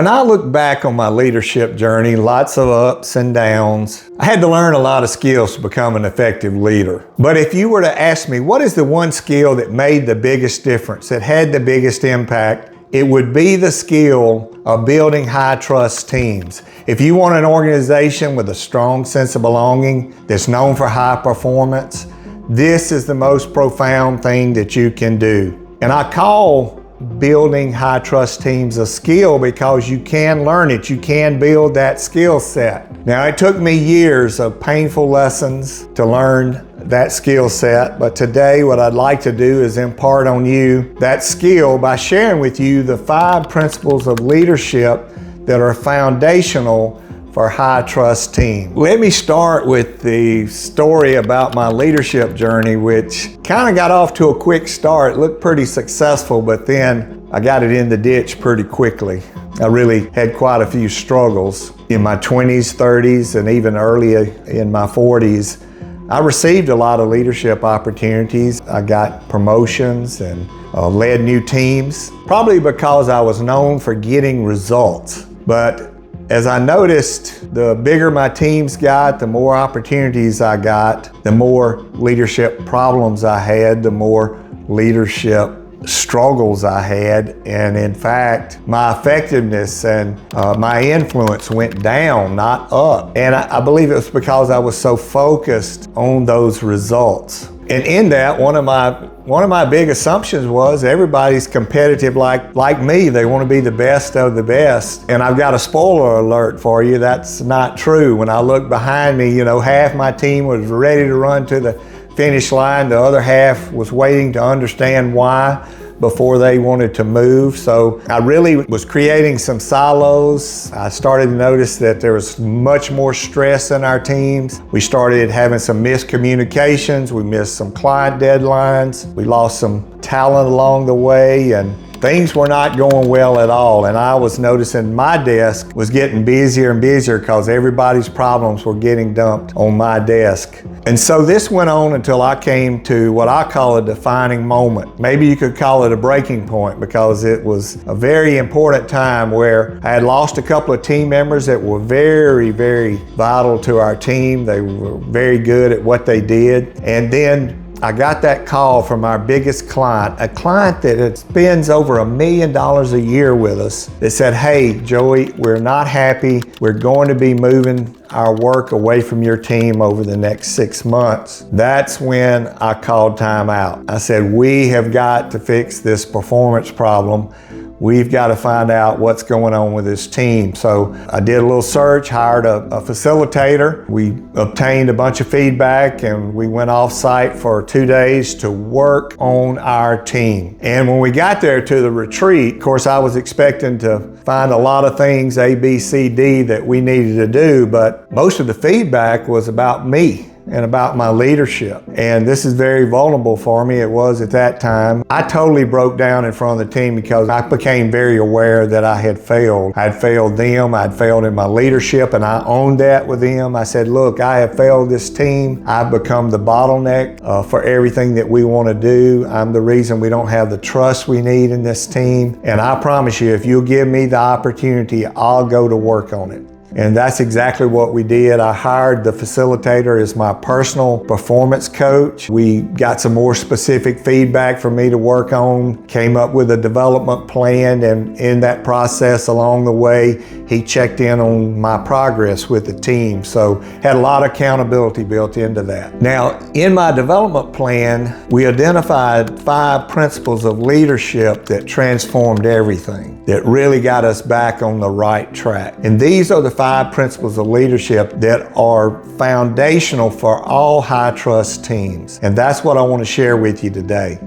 When I look back on my leadership journey, lots of ups and downs, I had to learn a lot of skills to become an effective leader. But if you were to ask me, what is the one skill that made the biggest difference, that had the biggest impact, it would be the skill of building high trust teams. If you want an organization with a strong sense of belonging that's known for high performance, this is the most profound thing that you can do. And I call building high trust teams a skill because you can learn it. You can build that skill set. Now, it took me years of painful lessons to learn that skill set, but today what I'd like to do is impart on you that skill by sharing with you the 5 principles of leadership that are foundational for high trust teams. Let me start with the story about my leadership journey, which kind of got off to a quick start. It looked pretty successful, but then I got it in the ditch pretty quickly. I really had quite a few struggles in my 20s, 30s, and even early in my 40s. I received a lot of leadership opportunities. I got promotions and led new teams, probably because I was known for getting results. But as I noticed, the bigger my teams got, the more opportunities I got, the more leadership problems I had, the more leadership struggles I had. And in fact, my effectiveness and my influence went down, not up. And I believe it was because I was so focused on those results. And in that, one of my big assumptions was everybody's competitive like me. They want to be the best of the best. And I've got a spoiler alert for you. That's not true. When I look behind me, half my team was ready to run to the finish line. The other half was waiting to understand why before they wanted to move. So I really was creating some silos. I started to notice that there was much more stress in our teams. We started having some miscommunications. We missed some client deadlines. We lost some talent along the way, and things were not going well at all. And I was noticing my desk was getting busier and busier because everybody's problems were getting dumped on my desk. And so this went on until I came to what I call a defining moment. Maybe you could call it a breaking point, because it was a very important time where I had lost a couple of team members that were very, very vital to our team. They were very good at what they did. And then I got that call from our biggest client, a client that spends over $1 million a year with us, that said, "Hey, Joey, we're not happy. We're going to be moving our work away from your team over the next 6 months." That's when I called time out. I said, we have got to fix this performance problem. We've got to find out what's going on with this team. So I did a little search, hired a facilitator. We obtained a bunch of feedback, and we went off site for 2 days to work on our team. And when we got there to the retreat, of course, I was expecting to find a lot of things, A, B, C, D, that we needed to do, but most of the feedback was about me and about my leadership. And this is very vulnerable for me. It was at that time. I totally broke down in front of the team because I became very aware that I had failed. I had failed them. I'd failed in my leadership, and I owned that with them. I said, look, I have failed this team. I've become the bottleneck for everything that we want to do. I'm the reason we don't have the trust we need in this team. And I promise you, if you'll give me the opportunity, I'll go to work on it. And that's exactly what we did. I hired the facilitator as my personal performance coach. We got some more specific feedback for me to work on, came up with a development plan, and in that process along the way, he checked in on my progress with the team. So had a lot of accountability built into that. Now, in my development plan, we identified 5 principles of leadership that transformed everything, that really got us back on the right track. And these are the 5 principles of leadership that are foundational for all high trust teams. And that's what I want to share with you today.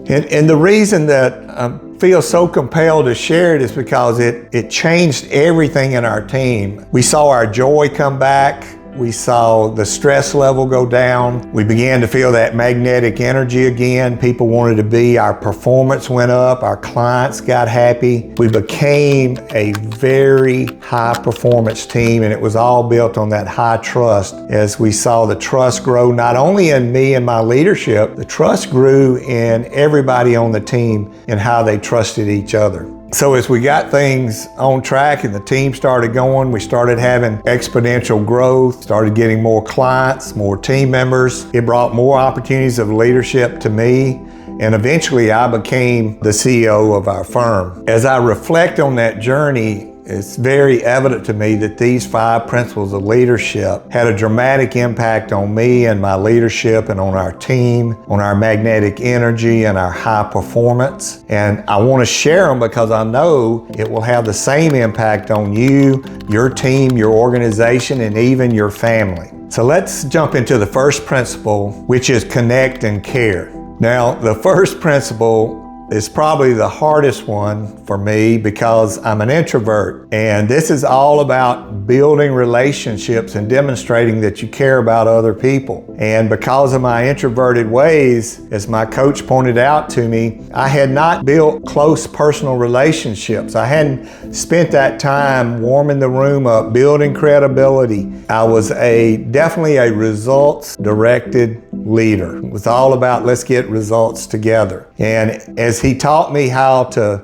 And the reason that I feel so compelled to share it is because it changed everything in our team. We saw our joy come back. We saw the stress level go down. We began to feel that magnetic energy again. People wanted to be, our performance went up, our clients got happy. We became a very high performance team, and it was all built on that high trust. As we saw the trust grow, not only in me and my leadership, the trust grew in everybody on the team and how they trusted each other. So as we got things on track and the team started going, we started having exponential growth, started getting more clients, more team members. It brought more opportunities of leadership to me. And eventually I became the CEO of our firm. As I reflect on that journey, it's very evident to me that these 5 principles of leadership had a dramatic impact on me and my leadership and on our team, on our magnetic energy and our high performance. And I want to share them because I know it will have the same impact on you, your team, your organization, and even your family. So let's jump into the first principle, which is connect and care. Now, the first principle is probably the hardest one for me because I'm an introvert, and this is all about building relationships and demonstrating that you care about other people. And because of my introverted ways, as my coach pointed out to me, I had not built close personal relationships. I hadn't spent that time warming the room up, building credibility. I was definitely a results-directed leader. It was all about let's get results together. And as he taught me how to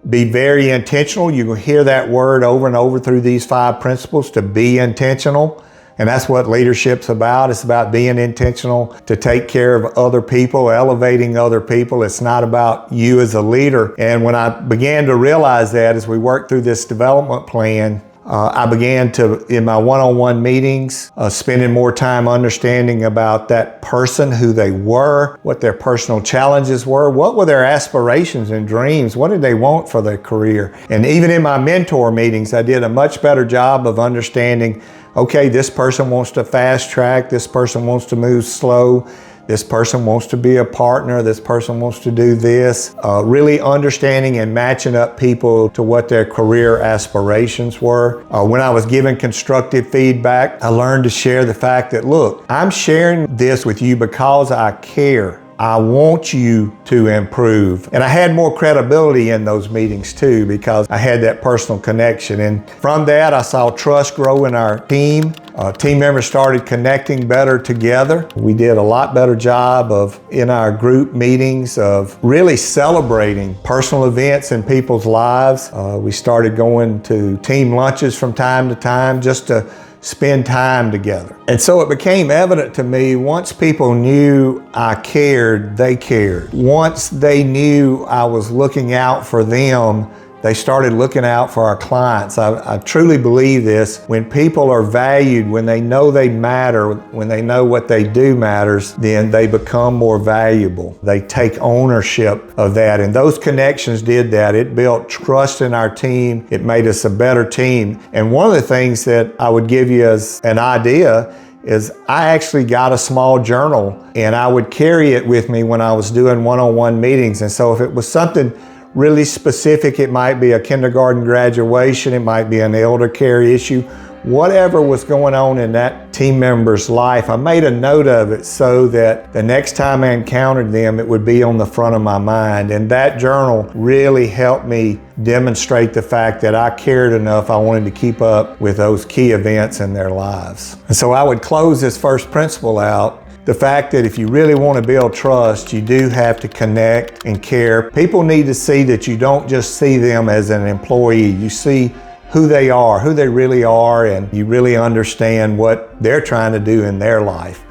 be very intentional, you will hear that word over and over through these 5 principles, to be intentional. And that's what leadership's about. It's about being intentional to take care of other people, elevating other people. It's not about you as a leader. And when I began to realize that as we worked through this development plan, I began to, in my one-on-one meetings, spending more time understanding about that person, who they were, what their personal challenges were, what were their aspirations and dreams, what did they want for their career. And even in my mentor meetings, I did a much better job of understanding, okay, this person wants to fast track, this person wants to move slow, this person wants to be a partner, this person wants to do this. Really understanding and matching up people to what their career aspirations were. When I was given constructive feedback, I learned to share the fact that, look, I'm sharing this with you because I care. I want you to improve. And I had more credibility in those meetings too because I had that personal connection. And from that, I saw trust grow in our team. Team members started connecting better together. We did a lot better job in our group meetings of really celebrating personal events in people's lives. We started going to team lunches from time to time just to spend time together. And so it became evident to me, once people knew I cared, they cared. Once they knew I was looking out for them, they started looking out for our clients. I truly believe this. When people are valued, when they know they matter, when they know what they do matters, then they become more valuable. They take ownership of that. And those connections did that. It built trust in our team. It made us a better team. And one of the things that I would give you as an idea is I actually got a small journal and I would carry it with me when I was doing one-on-one meetings. And so if it was something really specific, it might be a kindergarten graduation, it might be an elder care issue, whatever was going on in that team member's life, I made a note of it so that the next time I encountered them, it would be on the front of my mind. And that journal really helped me demonstrate the fact that I cared enough. I wanted to keep up with those key events in their lives. And so I would close this first principle out. The fact that if you really want to build trust, you do have to connect and care. People need to see that you don't just see them as an employee. You see who they are, who they really are, and you really understand what they're trying to do in their life.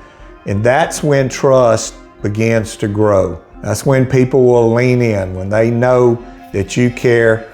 And that's when trust begins to grow. That's when people will lean in. When they know that you care,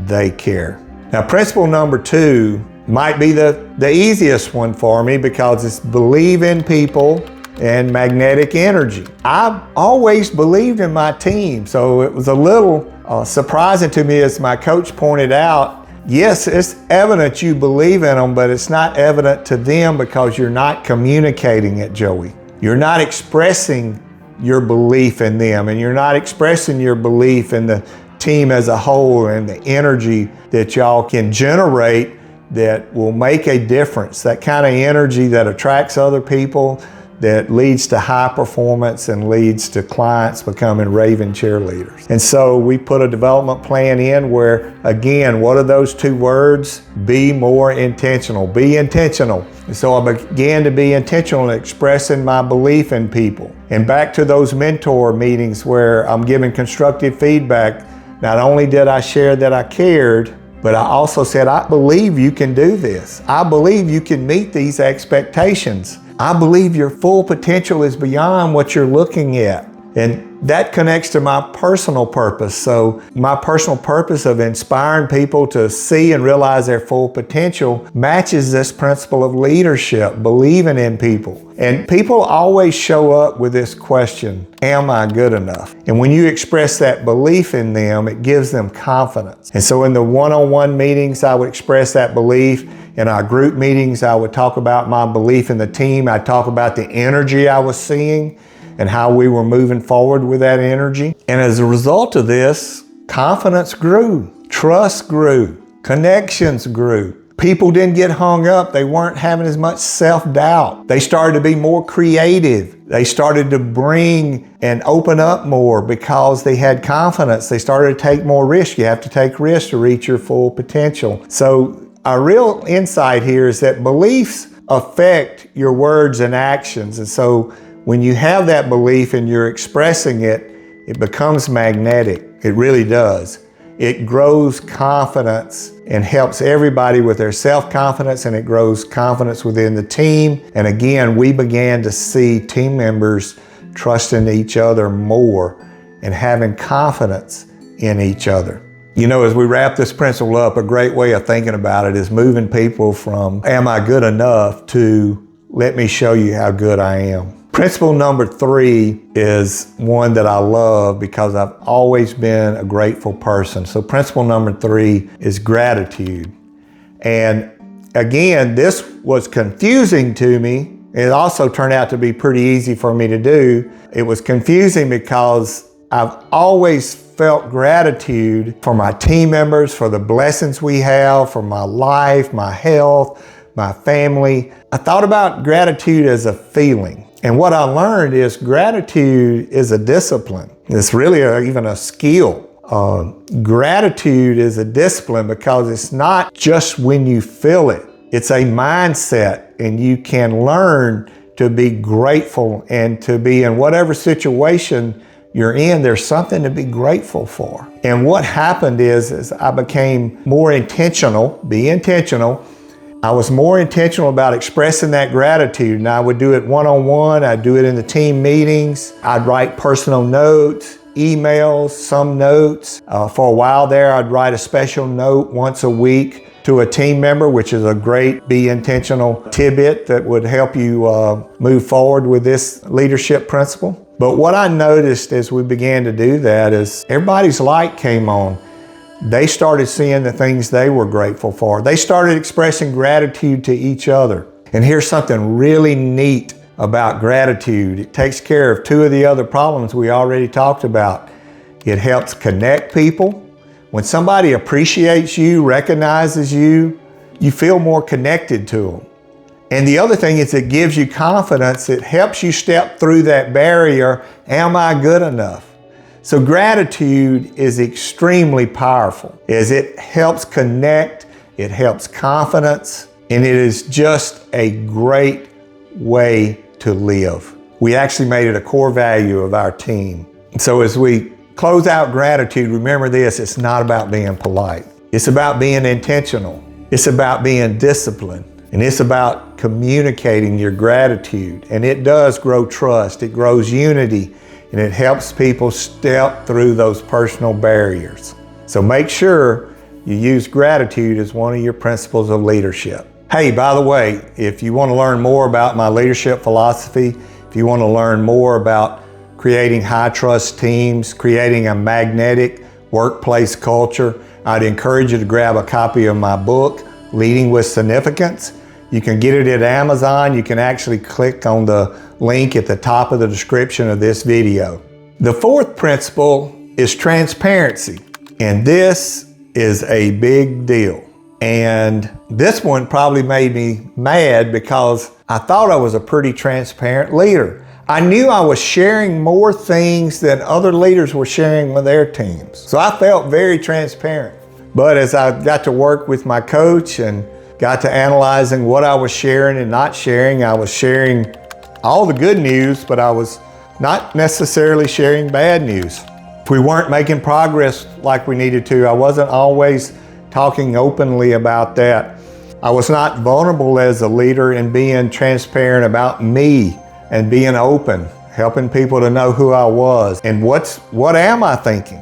they care. Now, principle number 2 might be the easiest one for me because it's believe in people and magnetic energy. I've always believed in my team, so it was a little surprising to me as my coach pointed out. Yes, it's evident you believe in them, but it's not evident to them because you're not communicating it, Joey. You're not expressing your belief in them, and you're not expressing your belief in the team as a whole and the energy that y'all can generate that will make a difference. That kind of energy that attracts other people, that leads to high performance and leads to clients becoming raving cheerleaders. And so we put a development plan in where, again, what are those 2 words? Be more intentional. Be intentional. And so I began to be intentional in expressing my belief in people. And back to those mentor meetings where I'm giving constructive feedback, Not only did I share that I cared, but I also said, I believe you can do this. I believe you can meet these expectations. I believe your full potential is beyond what you're looking at. And that connects to my personal purpose. So my personal purpose of inspiring people to see and realize their full potential matches this principle of leadership, believing in people. And people always show up with this question, am I good enough? And when you express that belief in them, it gives them confidence. And so in the one-on-one meetings, I would express that belief. In our group meetings, I would talk about my belief in the team. I'd talk about the energy I was seeing and how we were moving forward with that energy. And as a result of this, confidence grew, trust grew, connections grew. People didn't get hung up. They weren't having as much self-doubt. They started to be more creative. They started to bring and open up more because they had confidence. They started to take more risks. You have to take risks to reach your full potential. So our real insight here is that beliefs affect your words and actions. And so when you have that belief and you're expressing it, it becomes magnetic. It really does. It grows confidence and helps everybody with their self-confidence, and it grows confidence within the team. And again, we began to see team members trusting each other more and having confidence in each other. You know, as we wrap this principle up, a great way of thinking about it is moving people from, am I good enough, to let me show you how good I am. Principle number 3 is one that I love because I've always been a grateful person. So principle number 3 is gratitude. And again, this was confusing to me. It also turned out to be pretty easy for me to do. It was confusing because I've always felt gratitude for my team members, for the blessings we have, for my life, my health, my family. I thought about gratitude as a feeling. And what I learned is gratitude is a discipline. It's really even a skill. Gratitude is a discipline because it's not just when you feel it. It's a mindset, and you can learn to be grateful and to be in whatever situation you're in, there's something to be grateful for. And what happened is I became more intentional, be intentional. I was more intentional about expressing that gratitude, and I would do it one-on-one. I'd do it in the team meetings. I'd write personal notes, emails, some notes. For a while there, I'd write a special note once a week to a team member, which is a great be intentional tidbit that would help you move forward with this leadership principle. But what I noticed as we began to do that is everybody's light came on. They started seeing the things they were grateful for. They started expressing gratitude to each other. And here's something really neat about gratitude. It takes care of 2 of the other problems we already talked about. It helps connect people. When somebody appreciates you, recognizes you, you feel more connected to them. And the other thing is it gives you confidence. It helps you step through that barrier. Am I good enough? So gratitude is extremely powerful as it helps connect, it helps confidence, and it is just a great way to live. We actually made it a core value of our team. So as we close out gratitude, remember this, it's not about being polite. It's about being intentional. It's about being disciplined. And it's about communicating your gratitude. And it does grow trust, it grows unity, and it helps people step through those personal barriers. So make sure you use gratitude as one of your principles of leadership. Hey, by the way, if you want to learn more about my leadership philosophy, if you want to learn more about creating high trust teams, creating a magnetic workplace culture, I'd encourage you to grab a copy of my book, Leading with Significance. You can get it at Amazon. You can actually click on the link at the top of the description of this video. The 4th principle is transparency. And this is a big deal. And this one probably made me mad because I thought I was a pretty transparent leader. I knew I was sharing more things than other leaders were sharing with their teams. So I felt very transparent. But as I got to work with my coach and got to analyzing what I was sharing and not sharing, I was sharing all the good news, but I was not necessarily sharing bad news. If we weren't making progress like we needed to, I wasn't always talking openly about that. I was not vulnerable as a leader in being transparent about me and being open, helping people to know who I was and what am I thinking?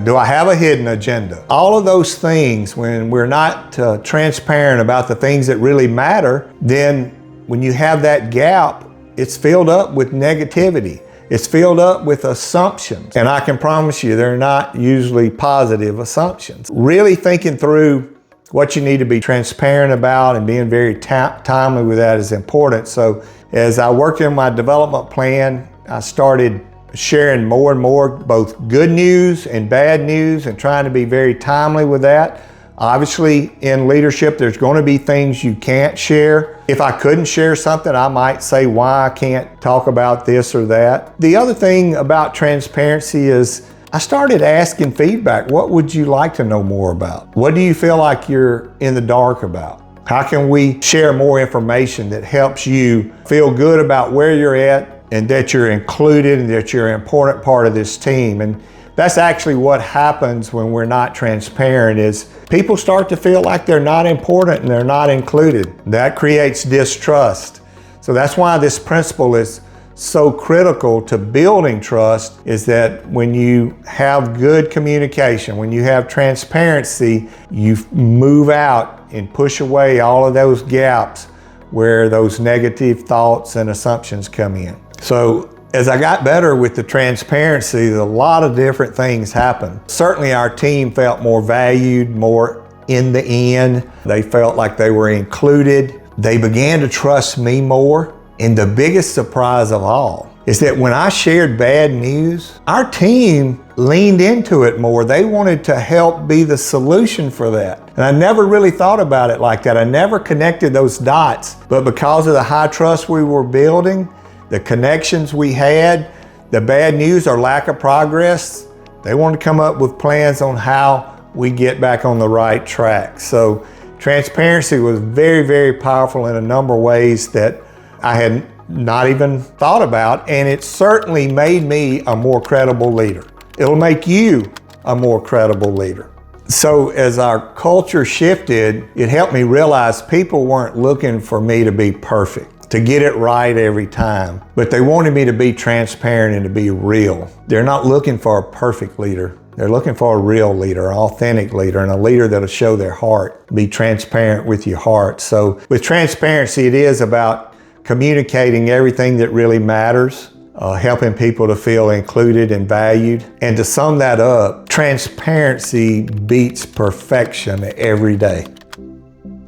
Do I have a hidden agenda? All of those things, when we're not transparent about the things that really matter, then when you have that gap, it's filled up with negativity. It's filled up with assumptions. And I can promise you, they're not usually positive assumptions. Really thinking through what you need to be transparent about and being very timely with that is important. So as I worked in my development plan, I started sharing more and more both good news and bad news and trying to be very timely with that. Obviously, in leadership, there's going to be things you can't share. If I couldn't share something, I might say why I can't talk about this or that. The other thing about transparency is I started asking feedback. What would you like to know more about? What do you feel like you're in the dark about? How can we share more information that helps you feel good about where you're at and that you're included and that you're an important part of this team? And that's actually what happens when we're not transparent is people start to feel like they're not important and they're not included. That creates distrust. So that's why this principle is so critical to building trust, is that when you have good communication, when you have transparency, you move out and push away all of those gaps where those negative thoughts and assumptions come in. So as I got better with the transparency, a lot of different things happened. Certainly our team felt more valued, more in the end. They felt like they were included. They began to trust me more. And the biggest surprise of all is that when I shared bad news, our team leaned into it more. They wanted to help be the solution for that. And I never really thought about it like that. I never connected those dots. But because of the high trust we were building, the connections we had, the bad news or lack of progress, they wanted to come up with plans on how we get back on the right track. So transparency was very, very powerful in a number of ways that I had not even thought about, and it certainly made me a more credible leader. It'll make you a more credible leader. So as our culture shifted, it helped me realize people weren't looking for me to be perfect, to get it right every time, but they wanted me to be transparent and to be real. They're not looking for a perfect leader. They're looking for a real leader, an authentic leader, and a leader that'll show their heart, be transparent with your heart. So with transparency, it is about communicating everything that really matters, helping people to feel included and valued. And to sum that up, transparency beats perfection every day.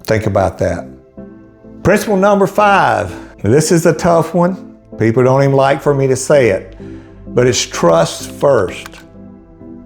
Think about that. Principle number 5. This is a tough one. People don't even like for me to say it, but it's trust first.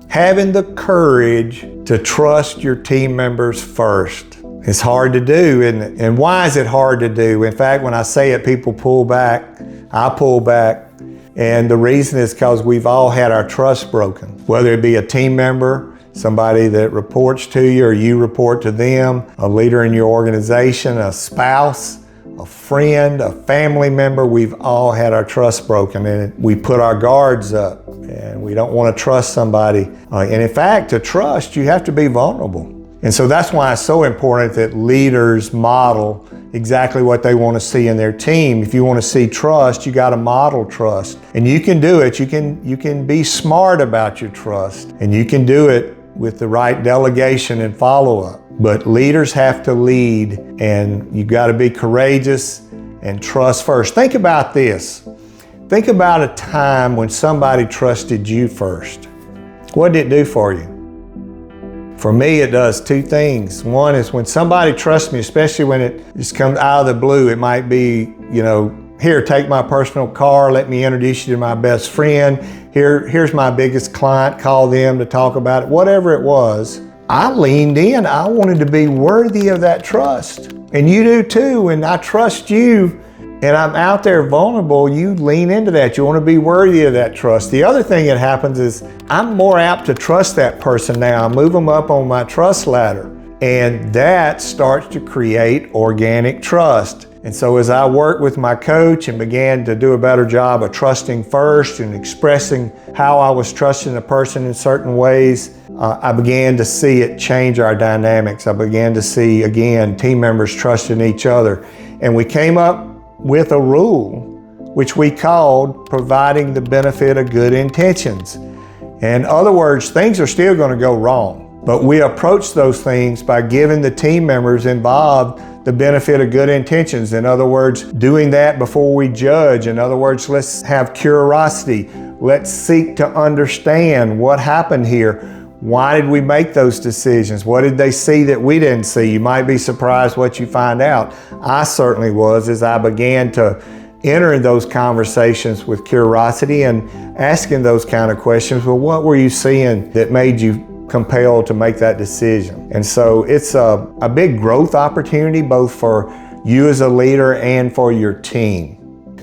Having the courage to trust your team members first. It's hard to do, and why is it hard to do? In fact, when I say it, people pull back. I pull back, and the reason is because we've all had our trust broken. Whether it be a team member, somebody that reports to you or you report to them, a leader in your organization, a spouse, a friend, a family member, we've all had our trust broken, and we put our guards up, and we don't want to trust somebody. And in fact, to trust, you have to be vulnerable. And so that's why it's so important that leaders model exactly what they want to see in their team. If you want to see trust, you got to model trust. And you can do it. You can be smart about your trust, and you can do it with the right delegation and follow-up. But leaders have to lead, and you got to be courageous and trust first. Think about this. Think about a time when somebody trusted you first. What did it do for you? For me, it does two things. One is when somebody trusts me, especially when it just comes out of the blue, it might be, here, take my personal car, let me introduce you to my best friend. Here's my biggest client, call them to talk about it. Whatever it was, I leaned in. I wanted to be worthy of that trust. And you do too. When I trust you and I'm out there vulnerable, you lean into that. You want to be worthy of that trust. The other thing that happens is I'm more apt to trust that person now. I move them up on my trust ladder. And that starts to create organic trust. And so as I worked with my coach and began to do a better job of trusting first and expressing how I was trusting a person in certain ways, I began to see it change our dynamics. I began to see, again, team members trusting each other. And we came up with a rule which we called providing the benefit of good intentions. In other words, things are still going to go wrong, but we approach those things by giving the team members involved the benefit of good intentions. In other words, doing that before we judge. In other words, let's have curiosity. Let's seek to understand what happened here. Why did we make those decisions? What did they see that we didn't see? You might be surprised what you find out. I certainly was, as I began to enter in those conversations with curiosity and asking those kind of questions. Well, what were you seeing that made you compelled to make that decision? And so it's a big growth opportunity, both for you as a leader and for your team.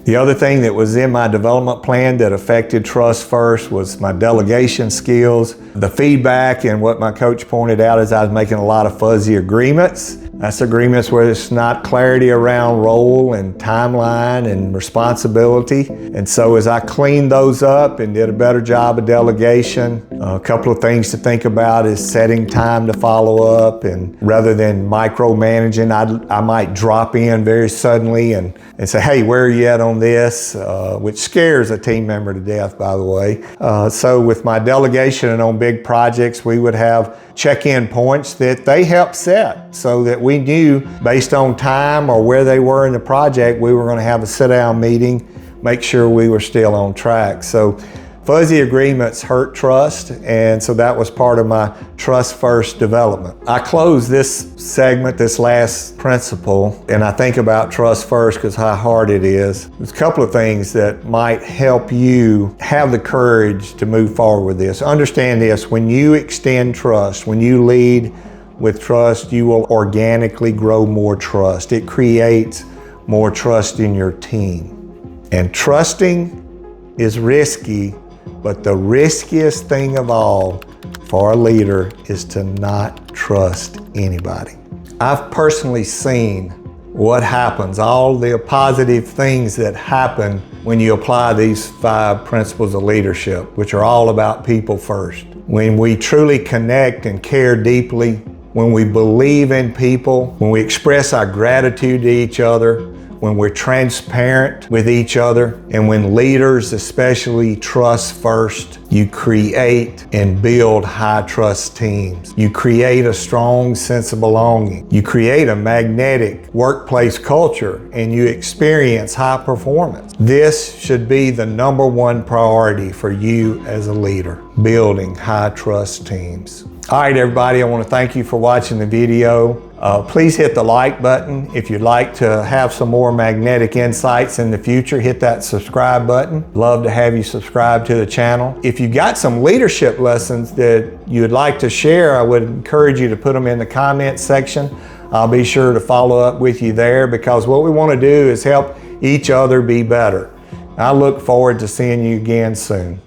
The other thing that was in my development plan that affected trust first was my delegation skills. The feedback and what my coach pointed out is I was making a lot of fuzzy agreements. That's agreements where there's not clarity around role and timeline and responsibility. And so as I cleaned those up and did a better job of delegation, a couple of things to think about is setting time to follow up, and rather than micromanaging, I might drop in very suddenly and say, hey, where are you at on this? Which scares a team member to death, by the way. So with my delegation and on big projects, we would have check-in points that they helped set so that we knew based on time or where they were in the project, we were going to have a sit-down meeting, make sure we were still on track. So fuzzy agreements hurt trust, and so that was part of my trust first development. I close this segment, this last principle, and I think about trust first because how hard it is. There's a couple of things that might help you have the courage to move forward with this. Understand this: when you extend trust, when you lead with trust, you will organically grow more trust. It creates more trust in your team. And trusting is risky, but the riskiest thing of all for a leader is to not trust anybody. I've personally seen what happens, all the positive things that happen when you apply these 5 principles of leadership, which are all about people first. When we truly connect and care deeply, when we believe in people, when we express our gratitude to each other, when we're transparent with each other, and when leaders especially trust first, you create and build high trust teams. You create a strong sense of belonging. You create a magnetic workplace culture, and you experience high performance. This should be the #1 priority for you as a leader, building high trust teams. All right, everybody, I want to thank you for watching the video. Please hit the like button. If you'd like to have some more magnetic insights in the future, hit that subscribe button. Love to have you subscribe to the channel. If you got some leadership lessons that you'd like to share, I would encourage you to put them in the comments section. I'll be sure to follow up with you there, because what we want to do is help each other be better. I look forward to seeing you again soon.